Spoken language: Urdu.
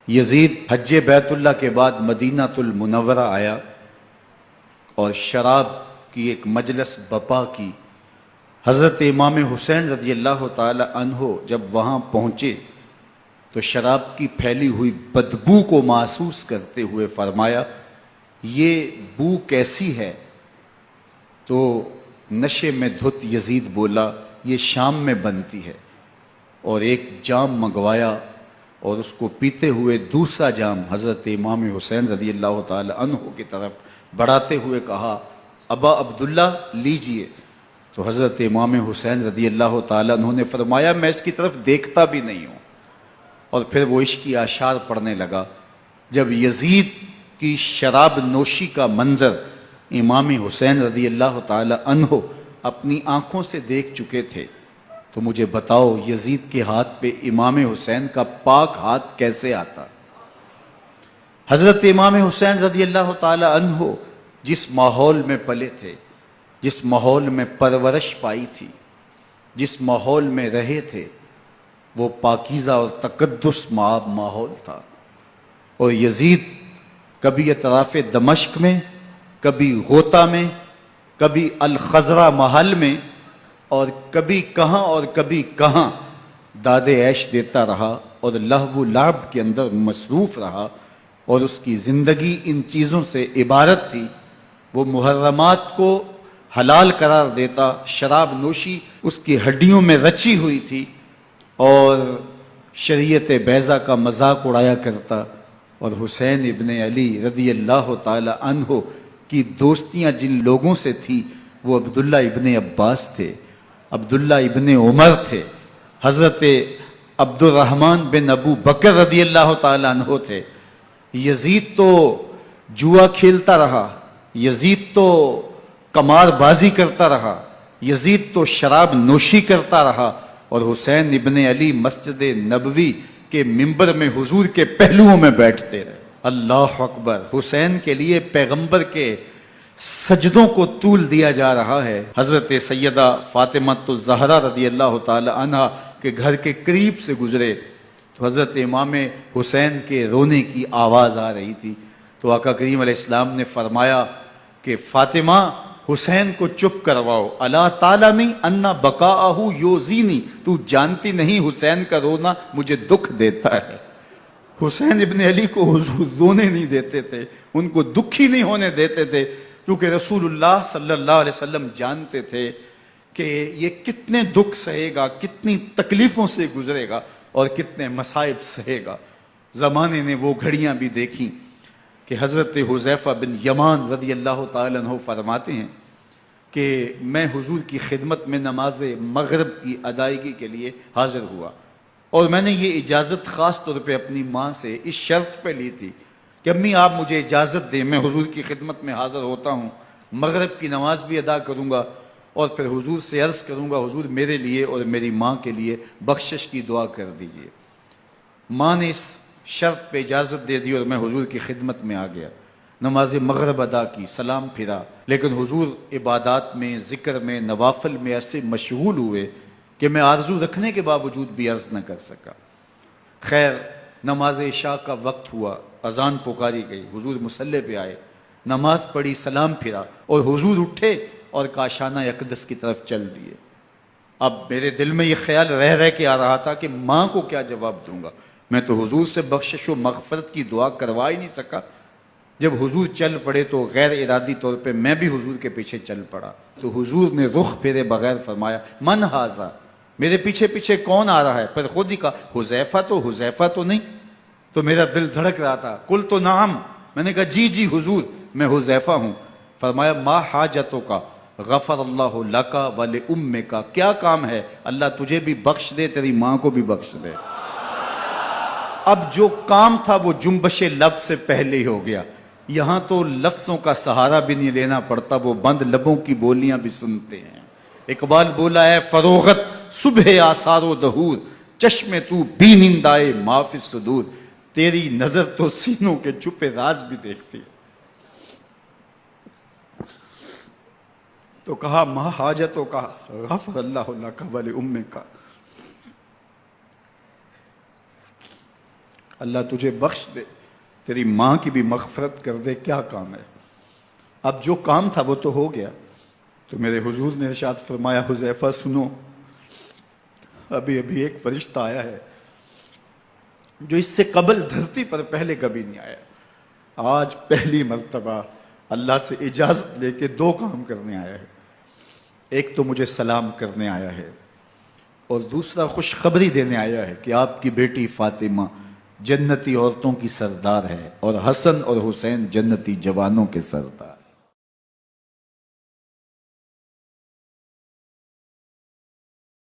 یزید حج بیت اللہ کے بعد مدینہ المنورہ آیا اور شراب کی ایک مجلس بپا کی۔ حضرت امام حسین رضی اللہ تعالی عنہ جب وہاں پہنچے تو شراب کی پھیلی ہوئی بدبو کو محسوس کرتے ہوئے فرمایا، یہ بو کیسی ہے؟ تو نشے میں دھت یزید بولا، یہ شام میں بنتی ہے، اور ایک جام منگوایا اور اس کو پیتے ہوئے دوسرا جام حضرت امام حسین رضی اللہ تعالی عنہ کی طرف بڑھاتے ہوئے کہا، ابا عبداللہ لیجئے۔ تو حضرت امام حسین رضی اللہ تعالی عنہ نے فرمایا، میں اس کی طرف دیکھتا بھی نہیں ہوں، اور پھر وہ عشقی اشعار پڑھنے لگا۔ جب یزید کی شراب نوشی کا منظر امام حسین رضی اللہ تعالی عنہ اپنی آنکھوں سے دیکھ چکے تھے تو مجھے بتاؤ یزید کے ہاتھ پہ امام حسین کا پاک ہاتھ کیسے آتا؟ حضرت امام حسین رضی اللہ تعالی عنہ جس ماحول میں پلے تھے، جس ماحول میں پرورش پائی تھی، جس ماحول میں رہے تھے، وہ پاکیزہ اور تقدس مآب ماحول تھا۔ اور یزید کبھی اطراف دمشق میں، کبھی غوطہ میں، کبھی الخضرہ محل میں، اور کبھی کہاں داد عیش دیتا رہا اور لہو و لعب کے اندر مصروف رہا، اور اس کی زندگی ان چیزوں سے عبارت تھی۔ وہ محرمات کو حلال قرار دیتا، شراب نوشی اس کی ہڈیوں میں رچی ہوئی تھی، اور شریعت بیضا کا مذاق اڑایا کرتا۔ اور حسین ابن علی رضی اللہ تعالی عنہ کی دوستیاں جن لوگوں سے تھی وہ عبداللہ ابن عباس تھے، عبداللہ ابن عمر تھے، حضرت عبد الرحمن بن ابو بکر رضی اللہ تعالی عنہ تھے۔ یزید تو جوا کھیلتا رہا، یزید تو قمار بازی کرتا رہا، یزید تو شراب نوشی کرتا رہا، اور حسین ابن علی مسجد نبوی کے ممبر میں حضور کے پہلوؤں میں بیٹھتے رہے۔ اللہ اکبر! حسین کے لیے پیغمبر کے سجدوں کو طول دیا جا رہا ہے۔ حضرت سیدہ فاطمہ الزہرا رضی اللہ تعالی عنہ کے گھر کے قریب سے گزرے تو حضرت امام حسین کے رونے کی آواز آ رہی تھی، تو آقا کریم علیہ السلام نے فرمایا کہ فاطمہ، حسین کو چپ کرواؤ، اللہ تعالیٰ انا بقاءہ یوزینی، تو جانتی نہیں حسین کا رونا مجھے دکھ دیتا ہے۔ حسین ابن علی کو حضور رونے نہیں دیتے تھے، ان کو دکھی نہیں ہونے دیتے تھے، کیونکہ رسول اللہ صلی اللہ علیہ وسلم جانتے تھے کہ یہ کتنے دکھ سہے گا، کتنی تکلیفوں سے گزرے گا اور کتنے مصائب سہے گا۔ زمانے نے وہ گھڑیاں بھی دیکھیں کہ حضرت حذیفہ بن یمان رضی اللہ تعالی عنہ فرماتے ہیں کہ میں حضور کی خدمت میں نماز مغرب کی ادائیگی کے لیے حاضر ہوا، اور میں نے یہ اجازت خاص طور پہ اپنی ماں سے اس شرط پہ لی تھی کہ امی آپ مجھے اجازت دیں، میں حضور کی خدمت میں حاضر ہوتا ہوں، مغرب کی نماز بھی ادا کروں گا، اور پھر حضور سے عرض کروں گا حضور میرے لیے اور میری ماں کے لیے بخشش کی دعا کر دیجئے۔ ماں نے اس شرط پہ اجازت دے دی اور میں حضور کی خدمت میں آ گیا، نماز مغرب ادا کی، سلام پھرا، لیکن حضور عبادات میں، ذکر میں، نوافل میں ایسے مشغول ہوئے کہ میں آرزو رکھنے کے باوجود بھی عرض نہ کر سکا۔ خیر، نماز عشاء کا وقت ہوا، اذان پکاری گئی، حضور مصلی پہ آئے، نماز پڑھی، سلام پھرا، اور حضور اٹھے اور کاشانہ اقدس کی طرف چل دیے۔ اب میرے دل میں یہ خیال رہ کے آ رہا تھا کہ ماں کو کیا جواب دوں گا، میں تو حضور سے بخشش و مغفرت کی دعا کروا ہی نہیں سکا۔ جب حضور چل پڑے تو غیر ارادی طور پہ میں بھی حضور کے پیچھے چل پڑا، تو حضور نے رخ پھیرے بغیر فرمایا، من ھذا، میرے پیچھے پیچھے کون آ رہا ہے؟ پھر خود ہی کہا، حذیفہ تو نہیں؟ تو میرا دل دھڑک رہا تھا، قلت نعم، میں نے کہا جی حضور میں حذیفہ ہوں۔ فرمایا، ما حاجتک غفر اللہ لک ولامک، کیا کام ہے؟ اللہ تجھے بھی بخش دے، تیری ماں کو بھی بخش دے۔ اب جو کام تھا وہ جنبش لب سے پہلے ہی ہو گیا، یہاں تو لفظوں کا سہارا بھی نہیں لینا پڑتا، وہ بند لبوں کی بولیاں بھی سنتے ہیں۔ اقبال بولا ہے، فروغت صبح آثار و دہور، چشم تو بی نندائے ما فی الصدور، تیری نظر تو سینوں کے چھپے راز بھی دیکھتی ہے۔ تو کہا، ما حاجتوں کا غفر اللہ لک ولامک، اللہ تجھے بخش دے، تیری ماں کی بھی مغفرت کر دے، کیا کام ہے؟ اب جو کام تھا وہ تو ہو گیا۔ تو میرے حضور نے ارشاد فرمایا، حذیفہ سنو، ابھی ابھی ایک فرشتہ آیا ہے جو اس سے قبل دھرتی پر پہلے کبھی نہیں آیا، آج پہلی مرتبہ اللہ سے اجازت لے کے 2 کام کرنے آیا ہے۔ ایک تو مجھے سلام کرنے آیا ہے، اور دوسرا خوشخبری دینے آیا ہے کہ آپ کی بیٹی فاطمہ جنتی عورتوں کی سردار ہے، اور حسن اور حسین جنتی جوانوں کے سردار۔